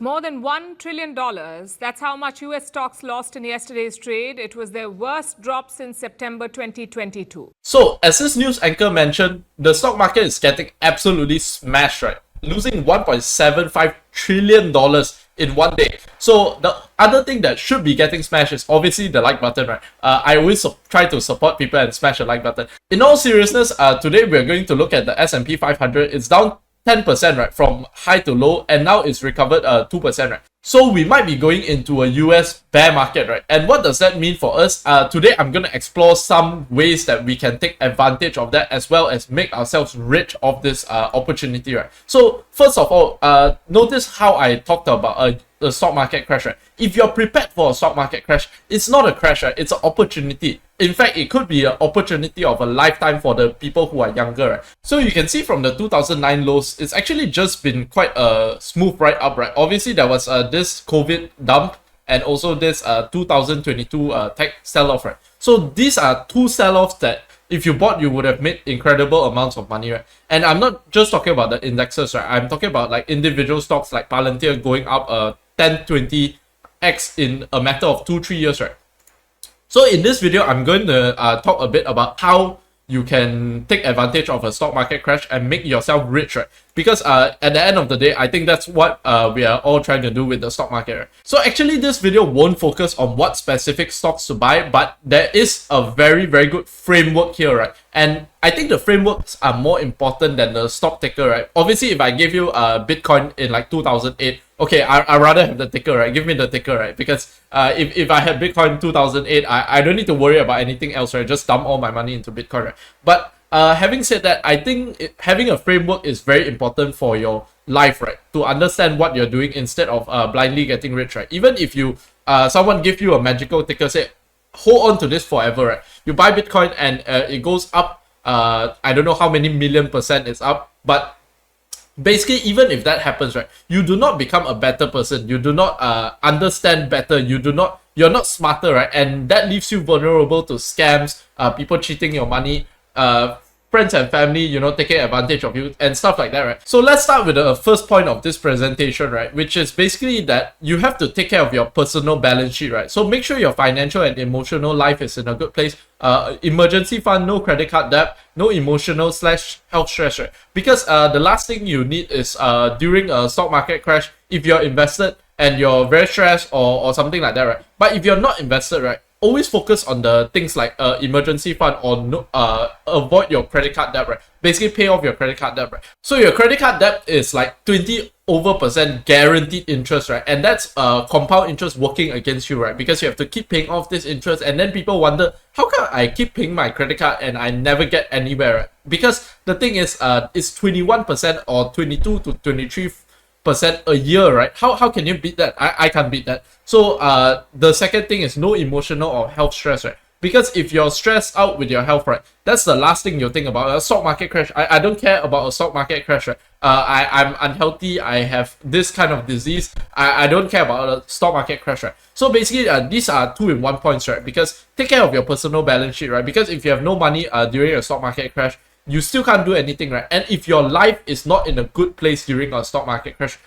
More than $1 trillion. That's how much US stocks lost in yesterday's trade. It was their worst drop since September 2022. So, as this news anchor mentioned, the stock market is getting absolutely smashed, right? Losing $1.75 trillion in one day. So, the other thing that should be getting smashed is obviously the like button, right? I always try to support people and smash the like button. In all seriousness, today we're going to look at the S&P 500. It's down 10%, right, from high to low, and now it's recovered 2%, right? So we might be going into a US bear market, right? And what does that mean for us? Today I'm going to explore some ways that we can take advantage of that, as well as make ourselves rich of this opportunity, right? So first of all, notice how I talked about the stock market crash, right? If you're prepared for a stock market crash, it's not a crash, right? It's an opportunity. In fact, it could be an opportunity of a lifetime for the people who are younger, right? So you can see from the 2009 lows, it's actually just been quite a smooth ride up, right? Obviously, there was this COVID dump and also this 2022 tech sell-off, right? So these are two sell-offs that if you bought, you would have made incredible amounts of money, right? And I'm not just talking about the indexes, right? I'm talking about like individual stocks like Palantir going up 10, 20x in a matter of 2-3 years, right? So in this video, I'm going to talk a bit about how you can take advantage of a stock market crash and make yourself rich, right? Because at the end of the day, I think that's what we are all trying to do with the stock market, right? So actually, this video won't focus on what specific stocks to buy, but there is a very, very good framework here, right? And I think the frameworks are more important than the stock ticker, right? Obviously, if I give you Bitcoin in like 2008, okay, I'd rather have the ticker, right? Give me the ticker, right? Because if I had Bitcoin in 2008, I don't need to worry about anything else, right? Just dump all my money into Bitcoin, right? But having said that, I think having a framework is very important for your life, right? To understand what you're doing instead of blindly getting rich, right? Even if you someone give you a magical ticker, say, hold on to this forever, right? You buy Bitcoin and it goes up, I don't know how many million percent it's up, but basically, even if that happens, right, you do not become a better person. You do not understand better. You're not smarter, right? And that leaves you vulnerable to scams, people cheating your money, friends and family, you know, taking advantage of you and stuff like that, right? So let's start with the first point of this presentation, right? Which is basically that you have to take care of your personal balance sheet, right? So make sure your financial and emotional life is in a good place. Emergency fund, no credit card debt, no emotional / health stress, right? Because the last thing you need is during a stock market crash, if you're invested and you're very stressed or something like that, right? But if you're not invested, right, always focus on the things like emergency fund or no, avoid your credit card debt, right? Basically pay off your credit card debt, right? So your credit card debt is like 20% guaranteed interest, right? And that's compound interest working against you, right? Because you have to keep paying off this interest, and then people wonder, how come I keep paying my credit card and I never get anywhere, right? Because the thing is, it's 21% or 22 to 23% a year, right? How can you beat that? I can't beat that. So the second thing is no emotional or health stress, right? Because if you're stressed out with your health, right, that's the last thing you'll think about. A stock market crash, I don't care about a stock market crash, right? I'm unhealthy, I have this kind of disease, I don't care about a stock market crash, right? So basically, these are 2-in-1 points, right? Because take care of your personal balance sheet, right? Because if you have no money during a stock market crash, you still can't do anything, right? And if your life is not in a good place during a stock market crash,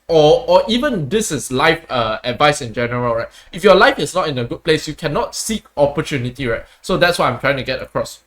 or even this is life advice in general, right? If your life is not in a good place, you cannot seek opportunity, right? So that's what I'm trying to get across.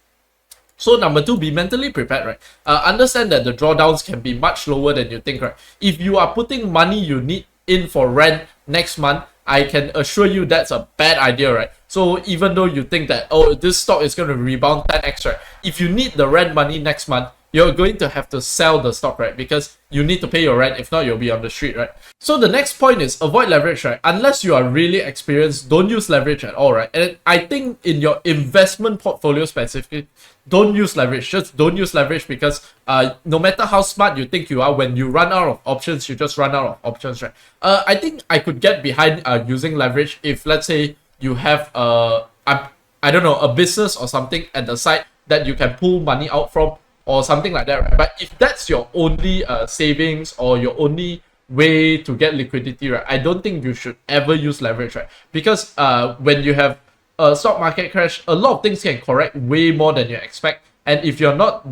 So number 2, be mentally prepared, right? Understand that the drawdowns can be much lower than you think, right? If you are putting money you need in for rent next month, I can assure you that's a bad idea, right? So even though you think that, oh, this stock is going to rebound 10x, right? If you need the rent money next month, you're going to have to sell the stock, right? Because you need to pay your rent. If not, you'll be on the street, right? So the next point is avoid leverage, right? Unless you are really experienced, don't use leverage at all, right? And I think in your investment portfolio specifically, don't use leverage. Just don't use leverage, because no matter how smart you think you are, when you run out of options, you just run out of options, right? I think I could get behind using leverage if, let's say, you have I don't know, a business or something at the side that you can pull money out from, or something like that, right? But if that's your only savings or your only way to get liquidity, right, I don't think you should ever use leverage, right? Because when you have a stock market crash, a lot of things can correct way more than you expect, and if you're not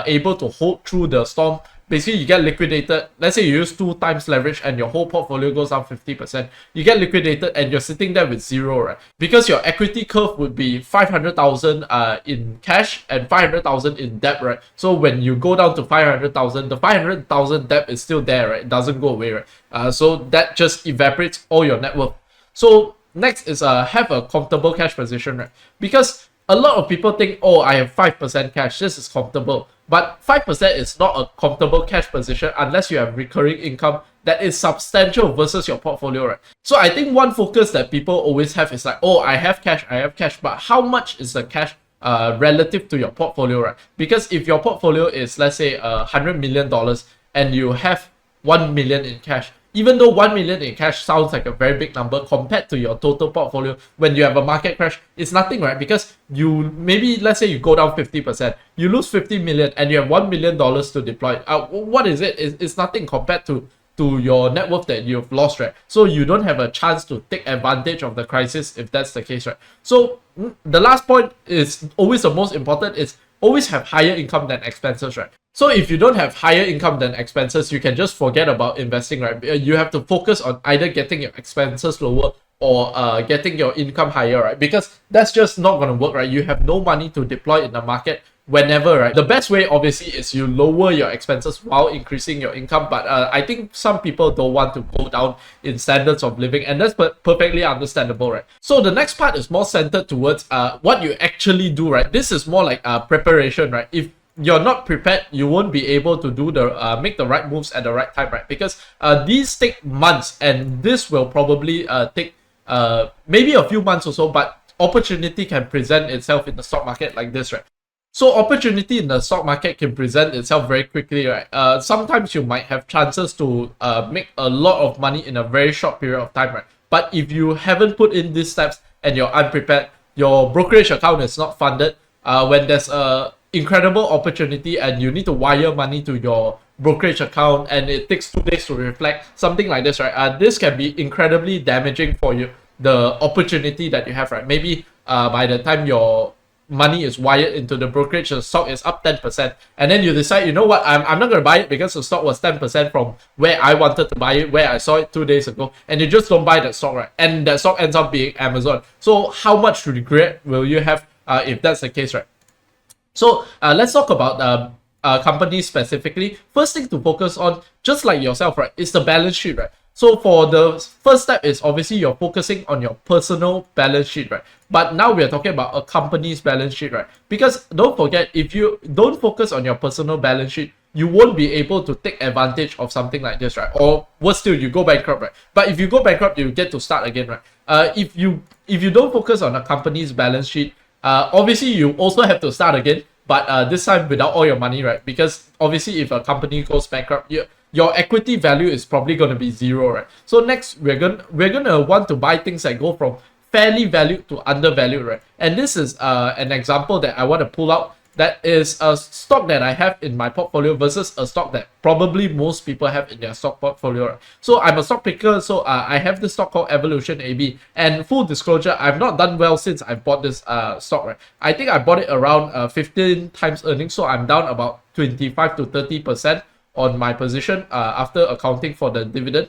able to hold through the storm, basically you get liquidated. Let's say you use 2 times leverage and your whole portfolio goes down 50%. You get liquidated and you're sitting there with zero, right? Because your equity curve would be 500,000 in cash and 500,000 in debt, right? So when you go down to 500,000, the 500,000 debt is still there, right? It doesn't go away, right? So that just evaporates all your net worth. So next is have a comfortable cash position, right? Because a lot of people think, oh, I have 5% cash, this is comfortable. But 5% is not a comfortable cash position unless you have recurring income that is substantial versus your portfolio, right? So I think one focus that people always have is like, oh, I have cash, but how much is the cash relative to your portfolio, right? Because if your portfolio is, let's say, $100 million and you have 1 million in cash, even though 1 million in cash sounds like a very big number compared to your total portfolio, when you have a market crash, it's nothing, right? Because you maybe, let's say you go down 50%, you lose 50 million and you have $1 million to deploy. What is it? It's nothing compared to your net worth that you've lost, right? So you don't have a chance to take advantage of the crisis if that's the case, right? So the last point is always the most important, is always have higher income than expenses, right? So if you don't have higher income than expenses, you can just forget about investing, right? You have to focus on either getting your expenses lower or getting your income higher, right? Because that's just not going to work, right? You have no money to deploy in the market whenever, right? The best way obviously is you lower your expenses while increasing your income, but I think some people don't want to go down in standards of living, and that's perfectly understandable, right? So the next part is more centered towards what you actually do, right? This is more like preparation, right? If you're not prepared, you won't be able to do the make the right moves at the right time, right? Because these take months, and this will probably take maybe a few months or so, but opportunity can present itself in the stock market like this, right? So opportunity in the stock market can present itself very quickly, right? Sometimes you might have chances to make a lot of money in a very short period of time, right? But if you haven't put in these steps and you're unprepared, your brokerage account is not funded, when there's a incredible opportunity and you need to wire money to your brokerage account and it takes 2 days to reflect, something like this, right? This can be incredibly damaging for you, the opportunity that you have, right? Maybe by the time your money is wired into the brokerage, the stock is up 10%, and then you decide, you know what, I'm not going to buy it because the stock was 10% from where I wanted to buy it, where I saw it 2 days ago, and you just don't buy that stock, right? And that stock ends up being Amazon. So how much regret will you have if that's the case, right? So let's talk about companies specifically. First thing to focus on, just like yourself, right, is the balance sheet, right? So for the first step is obviously you're focusing on your personal balance sheet, right? But now we're talking about a company's balance sheet, right? Because don't forget, if you don't focus on your personal balance sheet, you won't be able to take advantage of something like this, right? Or worse still, you go bankrupt, right? But if you go bankrupt, you get to start again, right? If you don't focus on a company's balance sheet, obviously you also have to start again, but this time without all your money, right? Because obviously if a company goes bankrupt, your equity value is probably going to be zero, right? So next, we're gonna want to buy things that go from fairly valued to undervalued, right? And this is an example that I want to pull out. That is a stock that I have in my portfolio versus a stock that probably most people have in their stock portfolio, right? So I'm a stock picker, so I have this stock called Evolution AB. And full disclosure, I've not done well since I bought this stock, right? I think I bought it around 15 times earnings, so I'm down about 25 to 30% on my position after accounting for the dividend.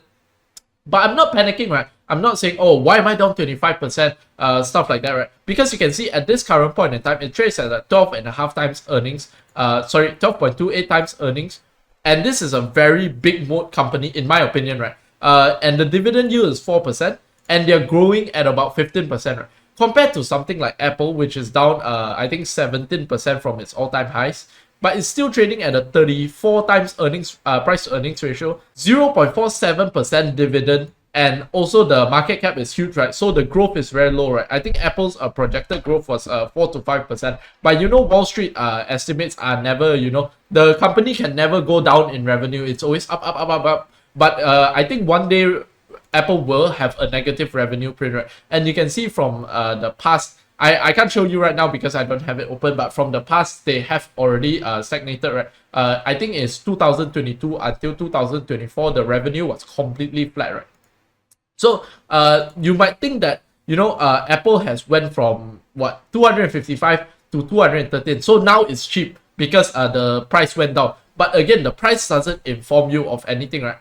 But I'm not panicking, right? I'm not saying, oh, why am I down 25%, stuff like that, right? Because you can see at this current point in time, it trades at 12.5 times earnings, 12.28 times earnings. And this is a very big moat company, in my opinion, right? And the dividend yield is 4%, and they're growing at about 15%, right? Compared to something like Apple, which is down, I think 17% from its all-time highs. But it's still trading at a 34 times earnings price to earnings ratio, 0.47% dividend, and also the market cap is huge, right? So the growth is very low, right? I think Apple's projected growth was 4 to 5%. But you know, Wall Street estimates are never, the company can never go down in revenue. It's always up, up, up, up, up. But I think one day Apple will have a negative revenue print, right? And you can see from the past, I can't show you right now because I don't have it open, but from the past, they have already stagnated, right? I think it's 2022 until 2024, the revenue was completely flat, right? So you might think that, Apple has went from, 255 to 213. So now it's cheap because the price went down. But again, the price doesn't inform you of anything, right?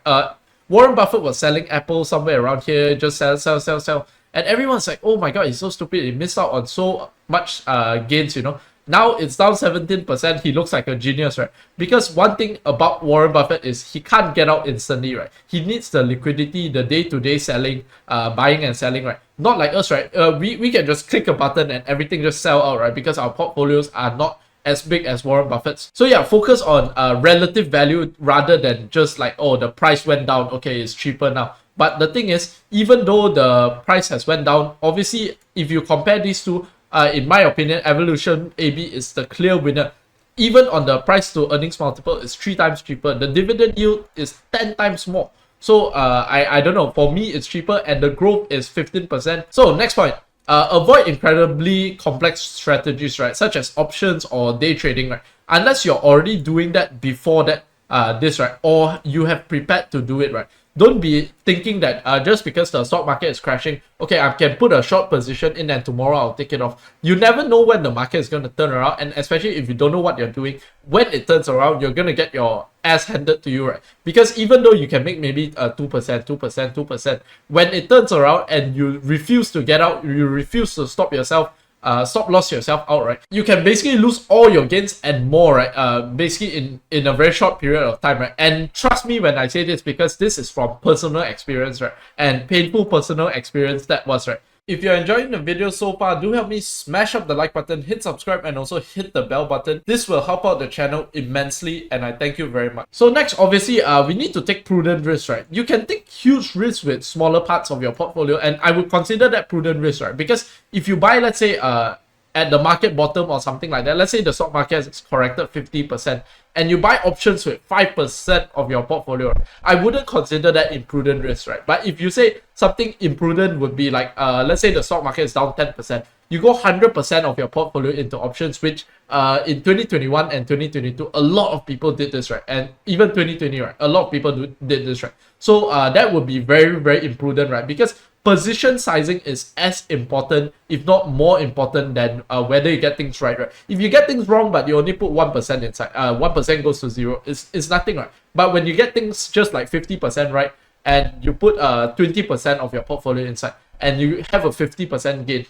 Warren Buffett was selling Apple somewhere around here, just sell. And everyone's like, oh my god, he's so stupid. He missed out on so much gains, you know. Now it's down 17%. He looks like a genius, right? Because one thing about Warren Buffett is he can't get out instantly, right? He needs the liquidity, the day-to-day selling, buying and selling, right? Not like us, right? We can just click a button and everything just sell out, right? Because our portfolios are not as big as Warren Buffett's. So yeah, focus on relative value rather than just like, oh, the price went down, okay, it's cheaper now. But the thing is, even though the price has went down, obviously, if you compare these two, in my opinion, Evolution AB is the clear winner. Even on the price to earnings multiple, it's 3 times cheaper. The dividend yield is 10 times more. So I don't know, for me, it's cheaper and the growth is 15%. So next point. Avoid incredibly complex strategies, right? Such as options or day trading, right? Unless you're already doing that before that, this, right? Or you have prepared to do it, right? Don't be thinking that just because the stock market is crashing, okay, I can put a short position in and tomorrow I'll take it off. You never know when the market is going to turn around, and especially if you don't know what you're doing, when it turns around, you're going to get your ass handed to you, right? Because even though you can make maybe 2%, when it turns around and you refuse to get out, you refuse to stop loss yourself out, right? You can basically lose all your gains and more, right? Basically in a very short period of time, right? And trust me when I say this, because this is from personal experience, right? And painful personal experience that was, right? If you're enjoying the video so far, do help me smash up the like button, hit subscribe, and also hit the bell button. This will help out the channel immensely, and I thank you very much. So next, obviously, we need to take prudent risks, right? You can take huge risks with smaller parts of your portfolio, and I would consider that prudent risk, right? Because if you buy, let's say, at the market bottom or something like that, let's say the stock market has corrected 50%, and you buy options with 5% of your portfolio, I wouldn't consider that imprudent risk, right? But if you say something imprudent would be like, let's say the stock market is down 10%, you go 100% of your portfolio into options, which in 2021 and 2022, a lot of people did this, right? And even 2020, right? A lot of people did this, right? So that would be very, very imprudent, right? Because position sizing is as important, if not more important, than whether you get things right? If you get things wrong, but you only put 1% inside, 1% goes to 0, it's nothing, right? But when you get things just like 50% right, and you put 20% of your portfolio inside, and you have a 50% gain,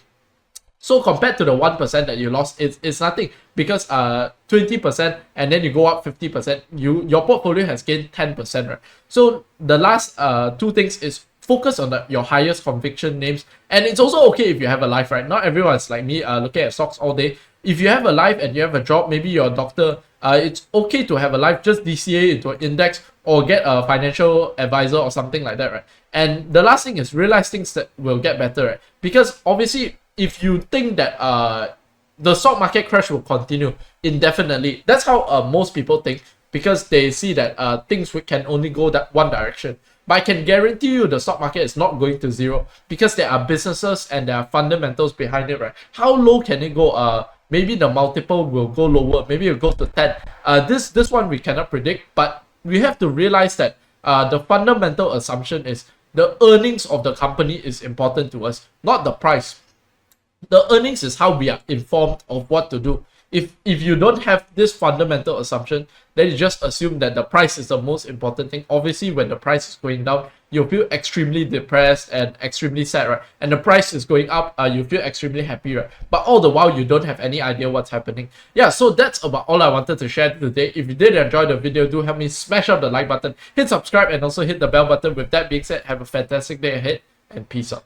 so compared to the 1% that you lost, it's nothing, because 20% and then you go up 50%, your portfolio has gained 10%, right? So the last two things is focus on your highest conviction names. And it's also okay if you have a life, right? Not everyone's like me looking at stocks all day. If you have a life and you have a job, maybe you're a doctor, it's okay to have a life. Just DCA into an index or get a financial advisor or something like that, right? And the last thing is realize things that will get better, right? Because obviously, if you think that the stock market crash will continue indefinitely, that's how most people think, because they see that things can only go that one direction. But I can guarantee you the stock market is not going to 0, because there are businesses and there are fundamentals behind it, right? How low can it go? Maybe the multiple will go lower. Maybe it'll go to 10. This one we cannot predict, but we have to realize that the fundamental assumption is the earnings of the company is important to us, not the price. The earnings is how we are informed of what to do. If you don't have this fundamental assumption, then you just assume that the price is the most important thing. Obviously, when the price is going down, you'll feel extremely depressed and extremely sad, right? And the price is going up, you feel extremely happy, right? But all the while, you don't have any idea what's happening. Yeah, so that's about all I wanted to share today. If you did enjoy the video, do help me smash up the like button, hit subscribe, and also hit the bell button. With that being said, have a fantastic day ahead, and peace out.